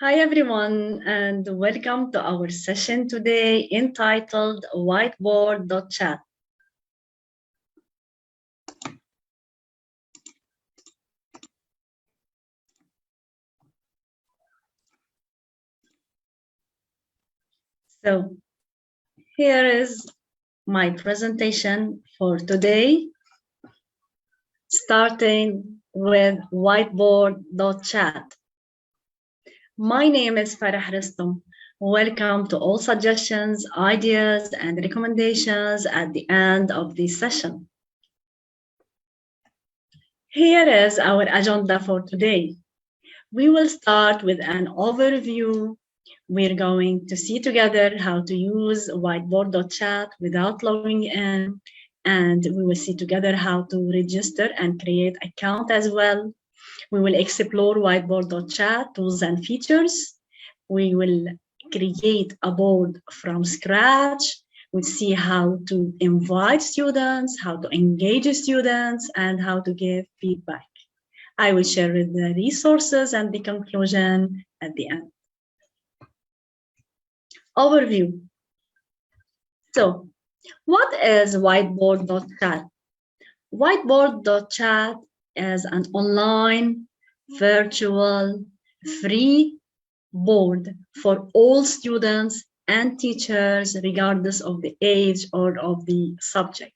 Hi everyone, and welcome to our session today entitled Whiteboard.chat. So here is my presentation for today, starting with Whiteboard.chat. My name is Farah Ristom. Welcome to all suggestions, ideas, and recommendations at the end of this session. Here is our agenda for today. We will start with an overview. We're going to see together how to use Whiteboard.chat without logging in, and we will see together how to register and create an account as well. We will explore Whiteboard.chat tools and features. We will create a board from scratch. We'll see how to invite students, how to engage students, and how to give feedback. I will share the resources and the conclusion at the end. Overview. So, what is Whiteboard.chat? Whiteboard.chat is an online, virtual, free board for all students and teachers, regardless of the age or of the subject.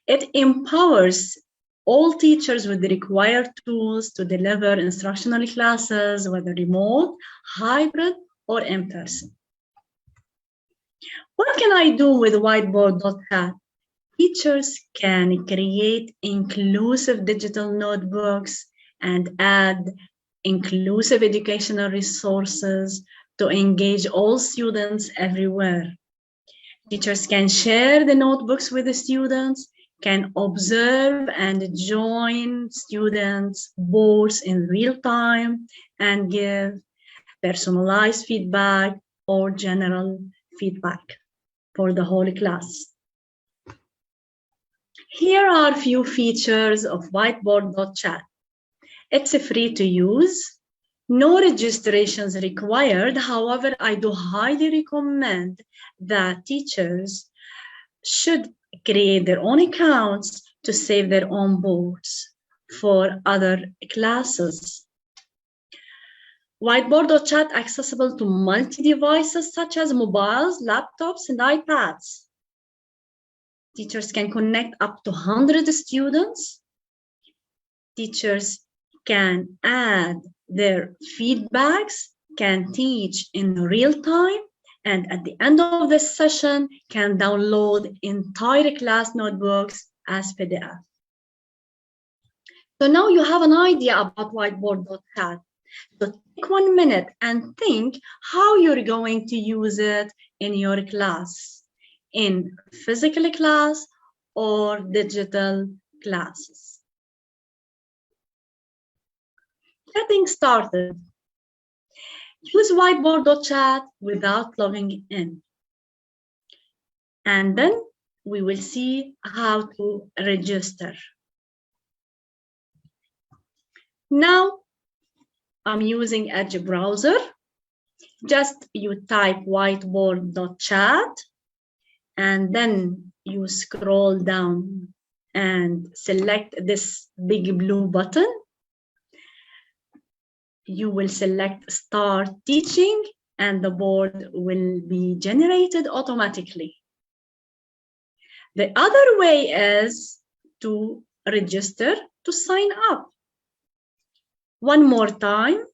It empowers all teachers with the required tools to deliver instructional classes, whether remote, hybrid, or in person. What can I do with Whiteboard.chat? Teachers can create inclusive digital notebooks and add inclusive educational resources to engage all students everywhere. Teachers can share the notebooks with the students, can observe and join students' boards in real time, and give personalized feedback or general feedback for the whole class. Here are a few features of Whiteboard.chat. It's free to use, no registrations required. However, I do highly recommend that teachers should create their own accounts to save their own boards for other classes. Whiteboard.chat accessible to multi-devices such as mobiles, laptops, and iPads. Teachers can connect up to 100 students. Teachers can add their feedbacks, can teach in real time, and at the end of this session can download entire class notebooks as PDF. So now you have an idea about Whiteboard.chat. So take 1 minute and think how you're going to use it in your class, in physical class or digital classes. Getting started. Use Whiteboard.chat without logging in. And then we will see how to register. Now, I'm using Edge browser. Just you type Whiteboard.chat and then you scroll down and select this big blue button. You will select Start Teaching and the board will be generated automatically. The other way is to register to sign up. One more time.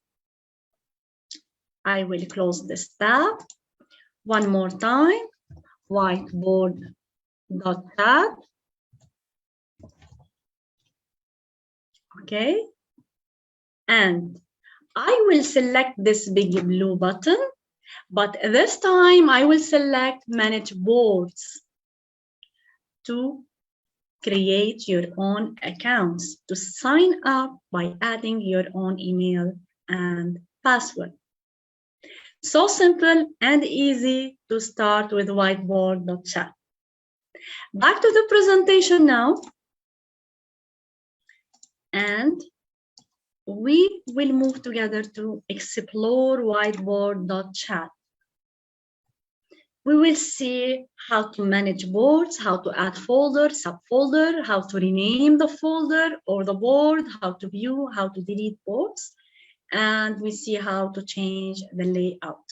I will close this tab. One more time. Whiteboard.chat. Okay. And I will select this big blue button, but this time I will select Manage Boards to create your own accounts, to sign up by adding your own email and password. So simple and easy to start with Whiteboard.chat. Back to the presentation now. And we will move together to explore Whiteboard.chat. We will see how to manage boards, how to add folder, subfolder, how to rename the folder or the board, how to view, how to delete boards, and we see how to change the layout.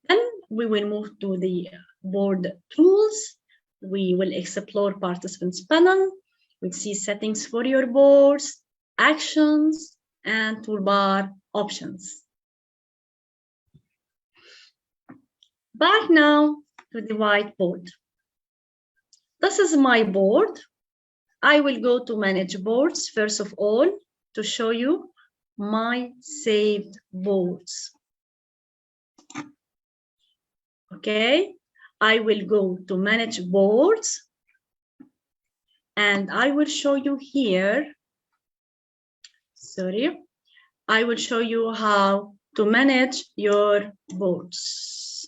Then we will move to the board tools. We will explore participants panel. We'll see settings for your boards, actions, and toolbar options. Back now to the whiteboard. This is my board. I will go to manage boards first of all to show you my saved boards. Okay, I will go to manage boards and I will show you here. Sorry, I will show you how to manage your boards.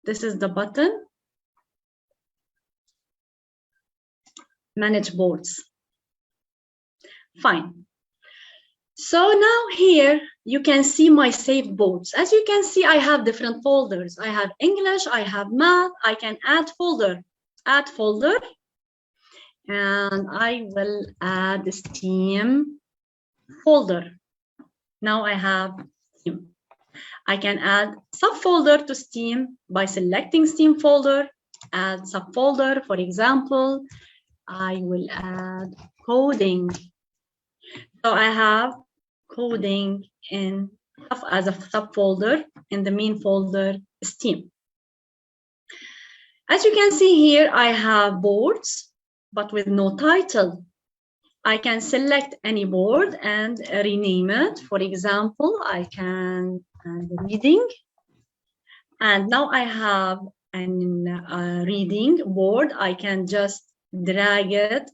This is the button, manage boards. Fine. So now here you can see my saved boards. As you can see, I have different folders. I have English, I have math, I can add folder, and I will add the STEAM folder. Now I have STEAM. I can add subfolder to STEAM by selecting STEAM folder, add subfolder. For example, I will add coding. So I have coding in as a subfolder in the main folder STEAM. As you can see here, I have boards, but with no title. I can select any board and rename it. For example, I can add reading. And now I have a reading board. I can just drag it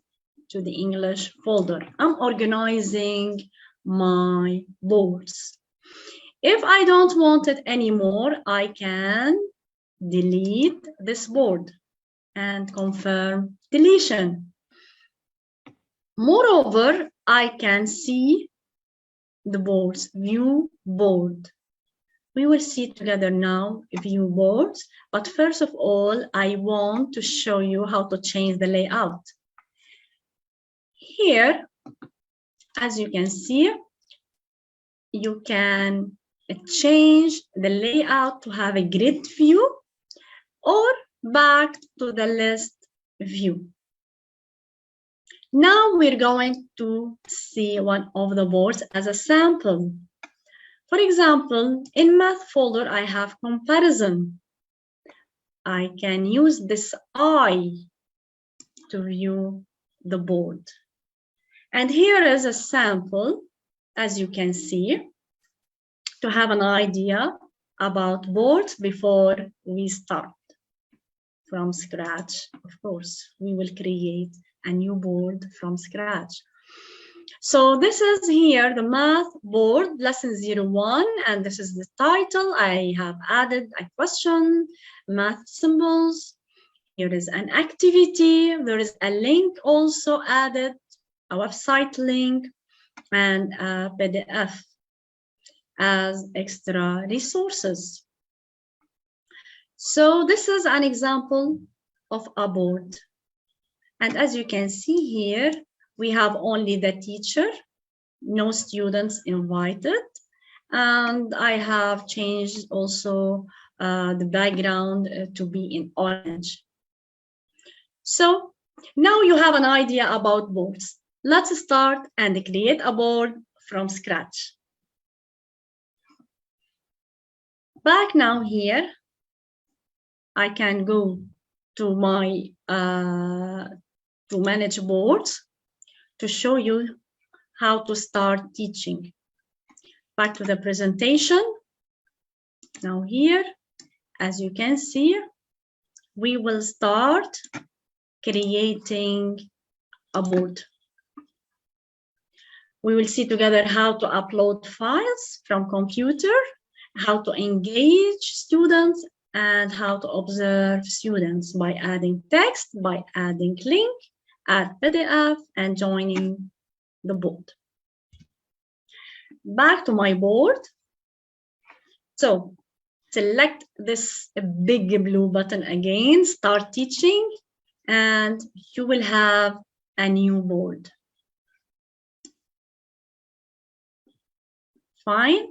to the English folder. I'm organizing my boards. If I don't want it anymore, I can delete this board and confirm deletion. Moreover, I can see the boards, view board. We will see together now view boards, but first of all, I want to show you how to change the layout. Here, as you can see, you can change the layout to have a grid view or back to the list view. Now we're going to see one of the boards as a sample. For example, in math folder, I have comparison. I can use this eye to view the board. And here is a sample, as you can see, to have an idea about boards before we start from scratch. Of course, we will create a new board from scratch. So this is here the math board, lesson 01, and this is the title. I have added a question, math symbols. Here is an activity. There is a link also added, a website link, and a PDF as extra resources. So this is an example of a board. And as you can see here, we have only the teacher, no students invited. And I have changed also the background to be in orange. So now you have an idea about boards. Let's start and create a board from scratch. Back now here, I can go to my to manage boards to show you how to start teaching. Back to the presentation. Now here, as you can see, we will start creating a board. We will see together how to upload files from computer, how to engage students, and how to observe students by adding text, by adding link, add PDF, and joining the board. Back to my board. So select this big blue button again, start teaching, and you will have a new board. Fine.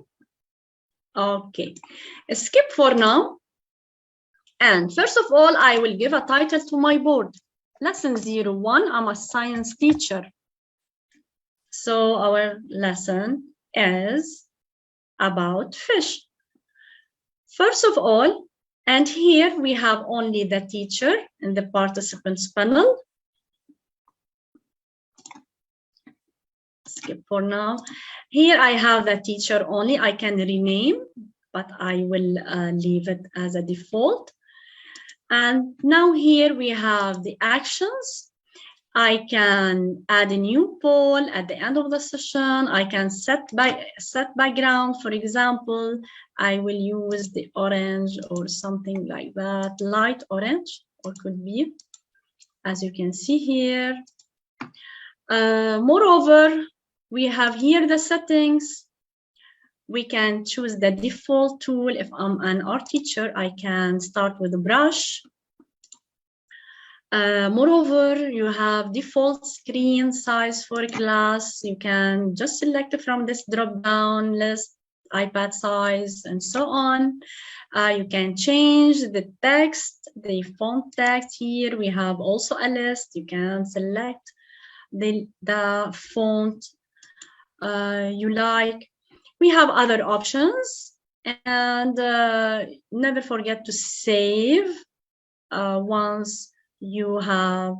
Okay, skip for now. And first of all, I will give a title to my board. Lesson 01, I'm a science teacher. So our lesson is about fish. First of all, and here we have only the teacher in the participants panel. Skip for now. Here I have the teacher only. I can rename, but I will leave it as a default. And now here we have the actions. I can add a new poll at the end of the session. I can set background. For example, I will use the orange or something like that, light orange, or could be, as you can see here. Moreover, we have here the settings. We can choose the default tool. If I'm an art teacher, I can start with a brush. Moreover, you have default screen size for class. You can just select from this drop-down list, iPad size, and so on. You can change the text, the font text here. We have also a list. You can select the font you like. We have other options, and never forget to save once you have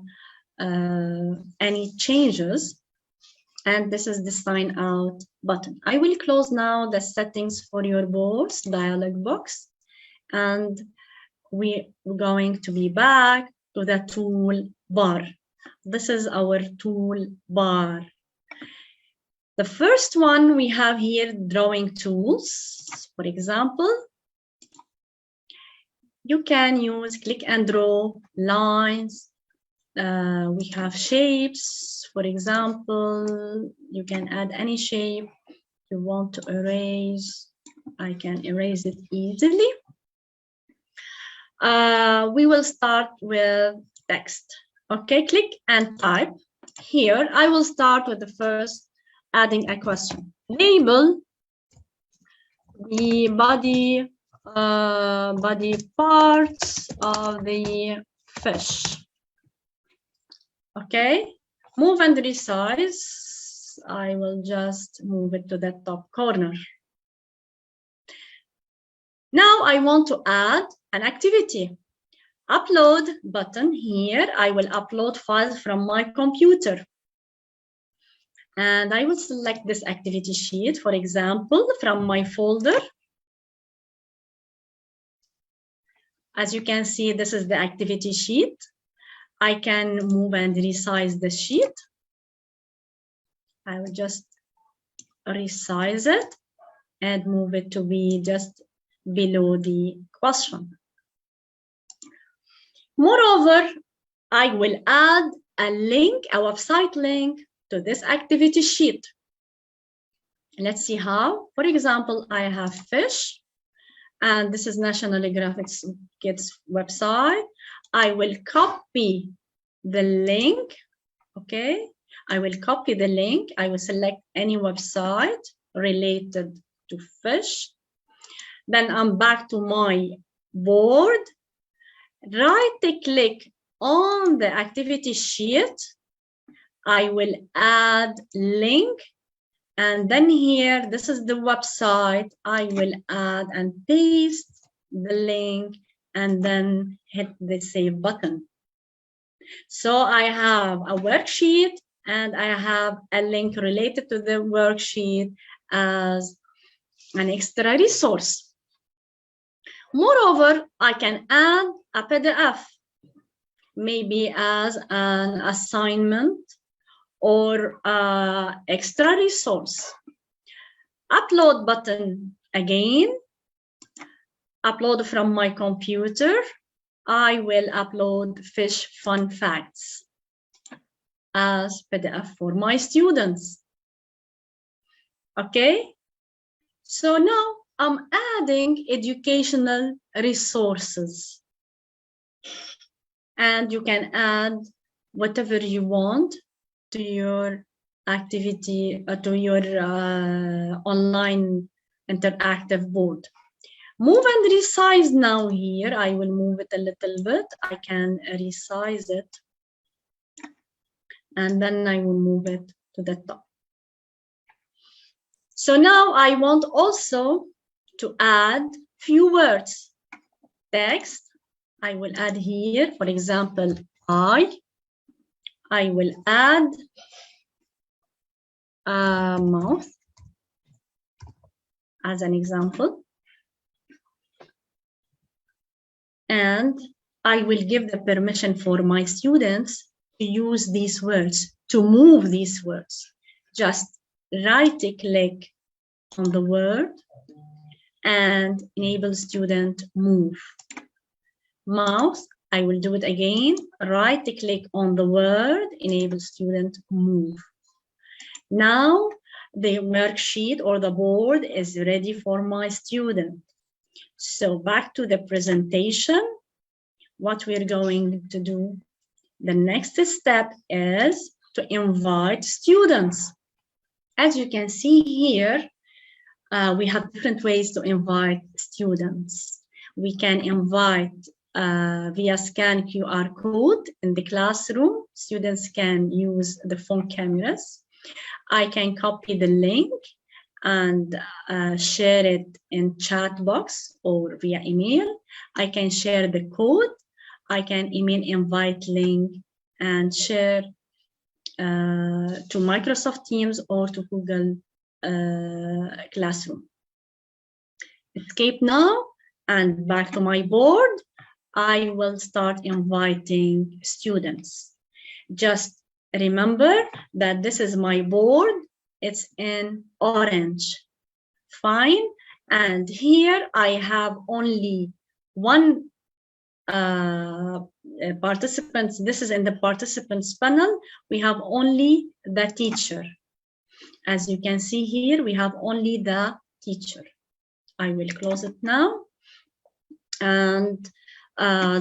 any changes. And this is the sign out button. I will close now the settings for your boards dialog box, and we're going to be back to the tool bar. This is our tool bar. The first one we have here, drawing tools. For example, you can use click and draw lines. We have shapes. For example, you can add any shape you want to erase. I can erase it easily. We will start with text. Okay, click and type. Here, I will start with the first, adding a question. Label the body parts of the fish. Okay, move and resize. I will just move it to the top corner. Now I want to add an activity. Upload button here. I will upload files from my computer. And I will select this activity sheet, for example, from my folder. As you can see, this is the activity sheet. I can move and resize the sheet. I will just resize it and move it to be just below the question. Moreover, I will add a link, a website link to this activity sheet. Let's see how. For example, I have fish, and this is National Geographic Kids website. I will copy the link. Okay, I will copy the link. I will select any website related to fish. Then I'm back to my board. Right-click on the activity sheet. I will add link, and then here, this is the website. I will add and paste the link, and then hit the save button. So I have a worksheet, and I have a link related to the worksheet as an extra resource. Moreover, I can add a PDF, maybe as an assignment or extra resource. Upload button again. Upload from my computer. I will upload fish fun facts. as PDF for my students. Okay, so now I'm adding educational resources, and you can add whatever you want to your activity, to your online interactive board. Move and resize now here. I will move it a little bit. I can resize it, and then I will move it to the top. So now I want also to add few words. Text, I will add here, for example, I will add mouth as an example. And I will give the permission for my students to use these words, to move these words. Just right-click on the word and enable student move. Mouse, I will do it again. Right-click on the word, enable student move. Now the worksheet or the board is ready for my student. So back to the presentation, what we're going to do. The next step is to invite students. As you can see here, we have different ways to invite students. We can invite via scan QR code in the classroom. Students can use the phone cameras. I can copy the link and share it in chat box or via email. I can share the code. I can email invite link and share to Microsoft Teams or to Google Classroom. Escape now and back to my board. I will start inviting students. Just remember that this is my board. It's in orange. Fine. And here I have only one participants. This is in the participants panel. We have only the teacher. As you can see here, we have only the teacher. I will close it now. And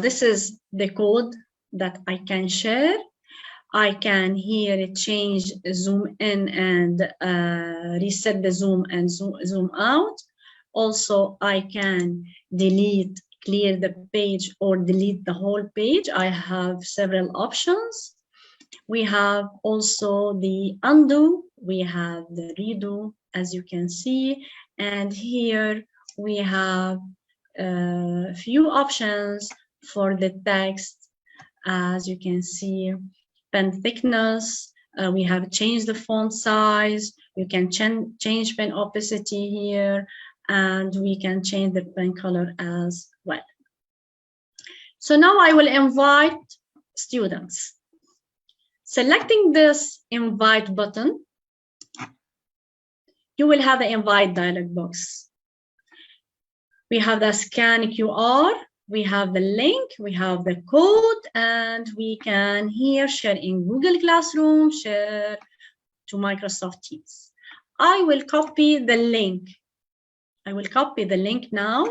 this is the code that I can share. I can here change zoom in and reset the zoom and zoom out. Also, I can delete, clear the page or delete the whole page. I have several options. We have also the undo, we have the redo, as you can see. And here we have a few options for the text. As you can see, pen thickness, we have changed the font size, you can change pen opacity here, and we can change the pen color as well. So now I will invite students. Selecting this invite button, you will have the invite dialog box. We have the scan QR, we have the link, we have the code, and we can here share in Google Classroom, share to Microsoft Teams. I will copy the link. I will copy the link now.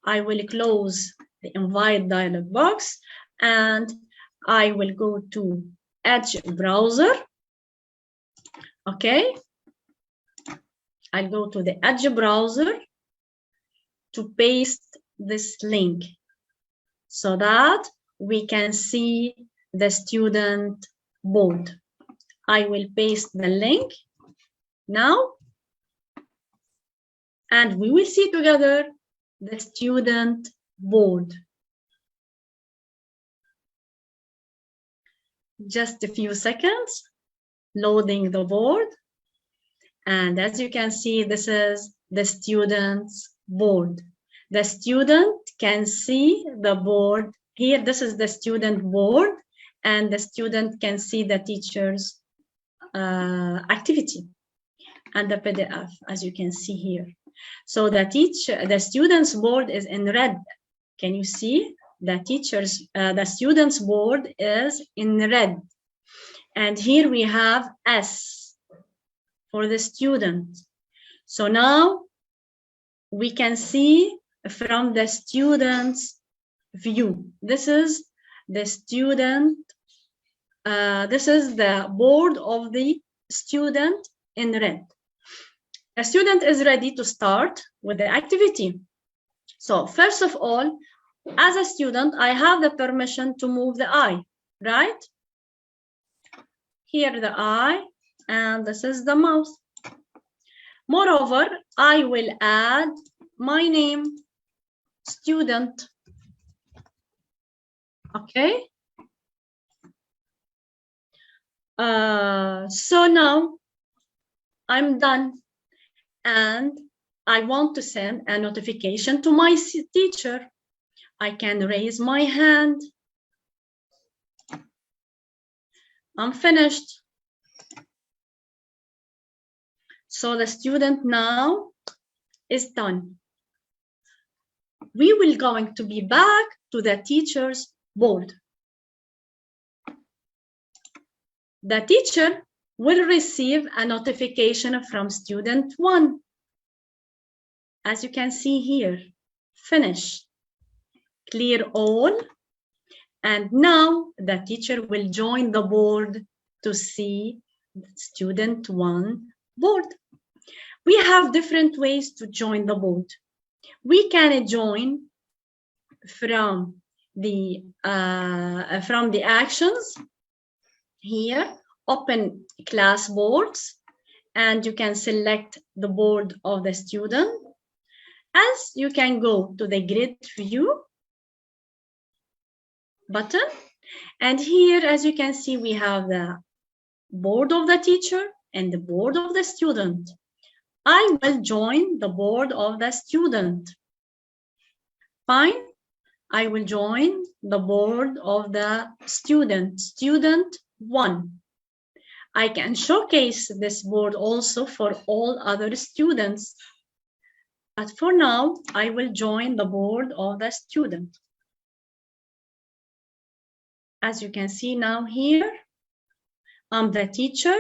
I will close the invite dialog box and I will go to Edge browser. Okay. I'll go to the Edge browser to paste this link so that we can see the student board. I will paste the link now and we will see together the student board. Just a few seconds, loading the board. And as you can see, this is the student's board. The student can see the board here. This is the student board, and the student can see the teacher's activity and the PDF, as you can see here. So the student's board is in red. Can you see the student's board is in red? And here we have S for the student. So now we can see from the student's view. This is the student, this is the board of the student in red. The student is ready to start with the activity. So first of all, as a student, I have the permission to move the eye, right? Here the eye, and this is the mouth. Moreover, I will add my name, student. Okay. So now I'm done, and I want to send a notification to my teacher. I can raise my hand. I'm finished. So the student now is done. We will going to be back to the teacher's board. The teacher will receive a notification from student 1. As you can see here, finish, clear all. And now the teacher will join the board to see student 1 board. We have different ways to join the board. We can join from the actions. Here, open class boards, and you can select the board of the student. As you can go to the grid view button, and here, as you can see, we have the board of the teacher and the board of the student. I will join the board of the student. Fine. I will join the board of the student, student 1. I can showcase this board also for all other students. But for now, I will join the board of the student. As you can see now here, I'm the teacher,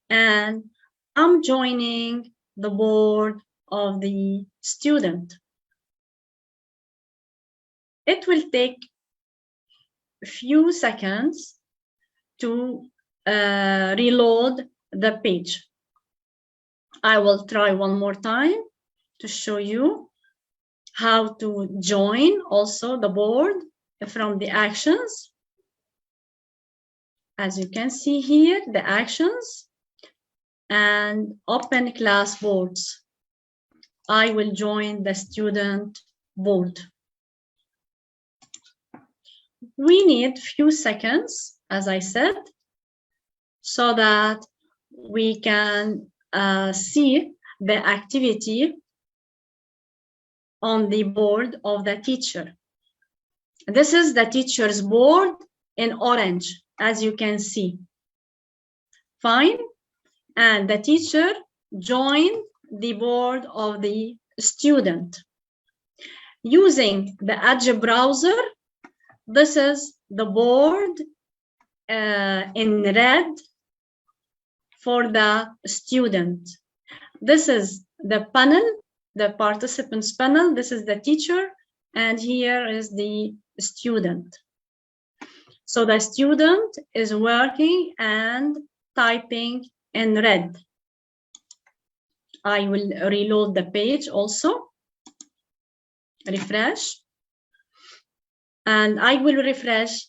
and I'm joining the board of the student. It will take a few seconds to reload the page. I will try one more time to show you how to join also the board from the actions. As you can see here, the actions, and open class boards. I will join the student board. We need few seconds, as I said, so that we can see the activity on the board of the teacher. This is the teacher's board in orange, as you can see. Fine. And the teacher joined the board of the student. Using the Edge browser, this is the board in red for the student. This is the panel, the participants panel. This is the teacher, and here is the student. So the student is working and typing in red. I will reload the page also, refresh, and I will refresh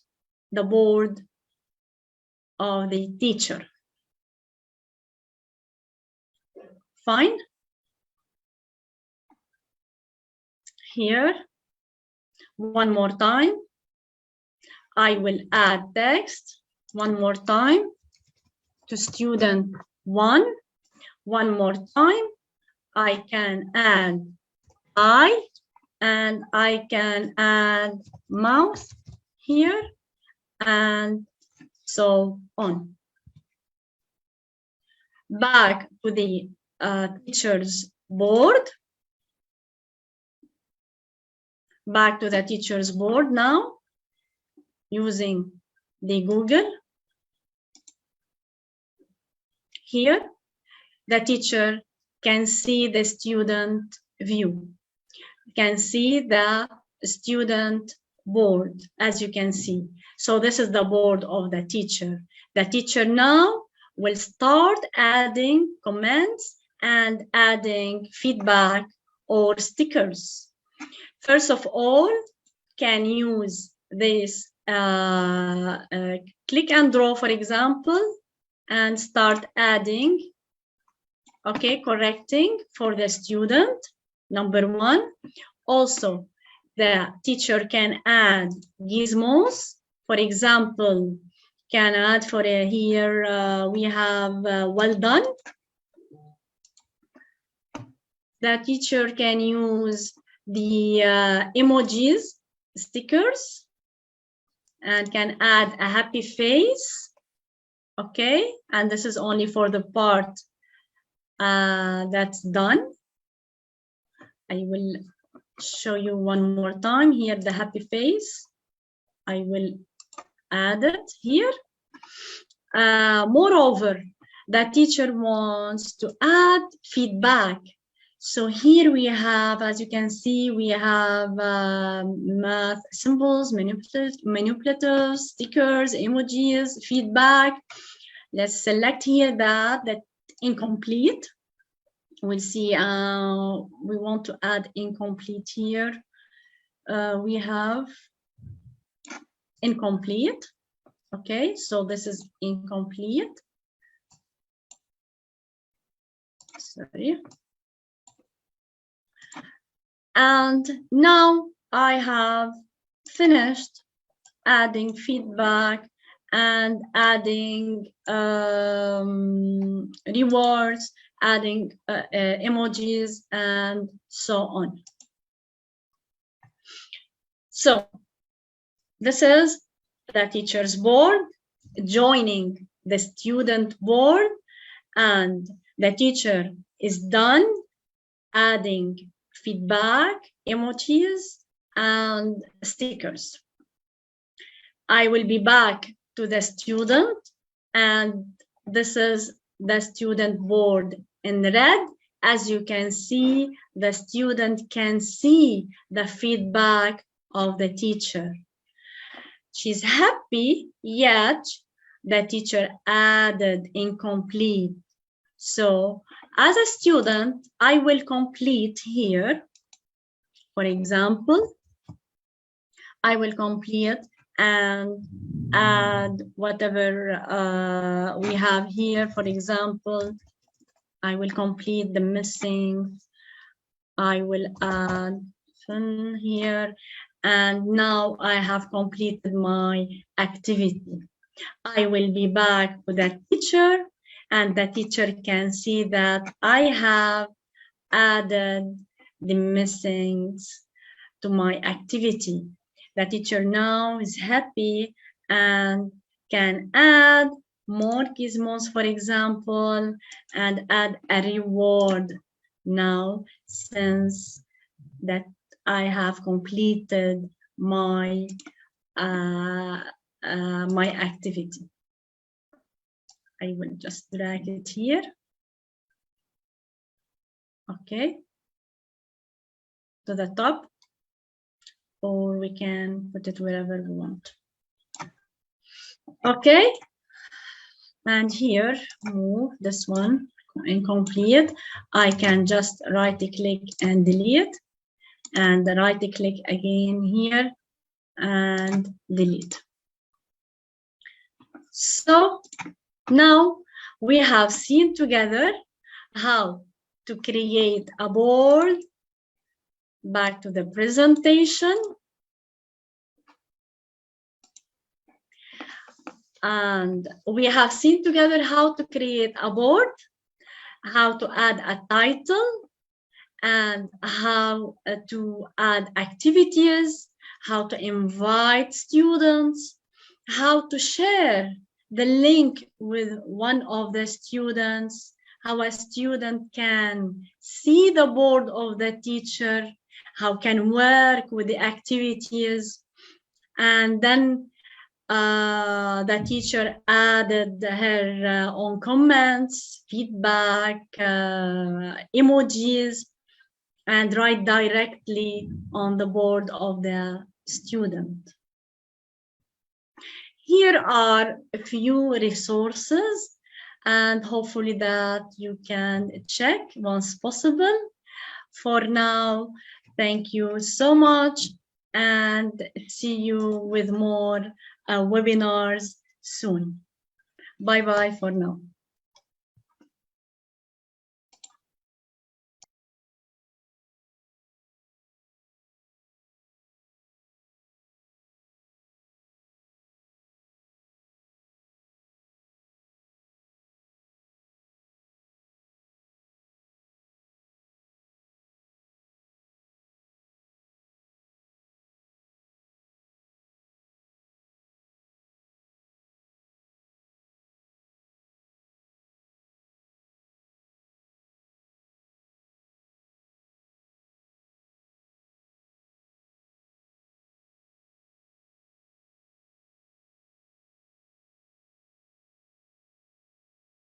the board of the teacher. Fine. Here, one more time. I will add text one more time to student 1. One more time. I can add eye, and I can add mouth here, and so on. Back to the teacher's board. Back to the teacher's board now, using the Google. Here, the teacher can see the student view, can see the student board, as you can see. So this is the board of the teacher. The teacher now will start adding comments and adding feedback or stickers. First of all, can use this click and draw, for example, and start adding, okay, correcting for the student, number one. Also, the teacher can add gizmos. For example, can add for here, we have well done. The teacher can use the emojis, stickers, and can add a happy face. Okay, and this is only for the part that's done. I will show you one more time here, the happy face. I will add it here. Moreover, the teacher wants to add feedback. So here we have, as you can see, we have math symbols, manipulatives, stickers, emojis, feedback. Let's select here that incomplete. We'll see, we want to add incomplete here. We have incomplete. Okay, so this is incomplete. Sorry. And now I have finished adding feedback and adding rewards, adding emojis, and so on. So this is the teacher's board joining the student board, and the teacher is done adding feedback, emojis, and stickers. I will be back to the student, and this is the student board in red. As you can see, the student can see the feedback of the teacher. She's happy, yet the teacher added incomplete. So as a student, I will complete here. For example, I will complete and add whatever we have here. For example, I will complete the missing. I will add here. And now I have completed my activity. I will be back with the teacher, and the teacher can see that I have added the missings to my activity. The teacher now is happy and can add more gizmos, for example, and add a reward now, since that I have completed my my activity. I will just drag it here. Okay, to the top, or we can put it wherever we want. Okay, and here, move this one incomplete. I can just right click and delete, and right click again here and delete. So now we have seen together how to create a board. Back to the presentation. And we have seen together how to create a board, how to add a title, and how to add activities, how to invite students, how to share the link with one of the students, how a student can see the board of the teacher, how can work with the activities, and then The teacher added her own comments, feedback, emojis, and write directly on the board of the student. Here are a few resources, and hopefully that you can check once possible. For now, thank you so much, and see you with more webinars soon. Bye-bye for now.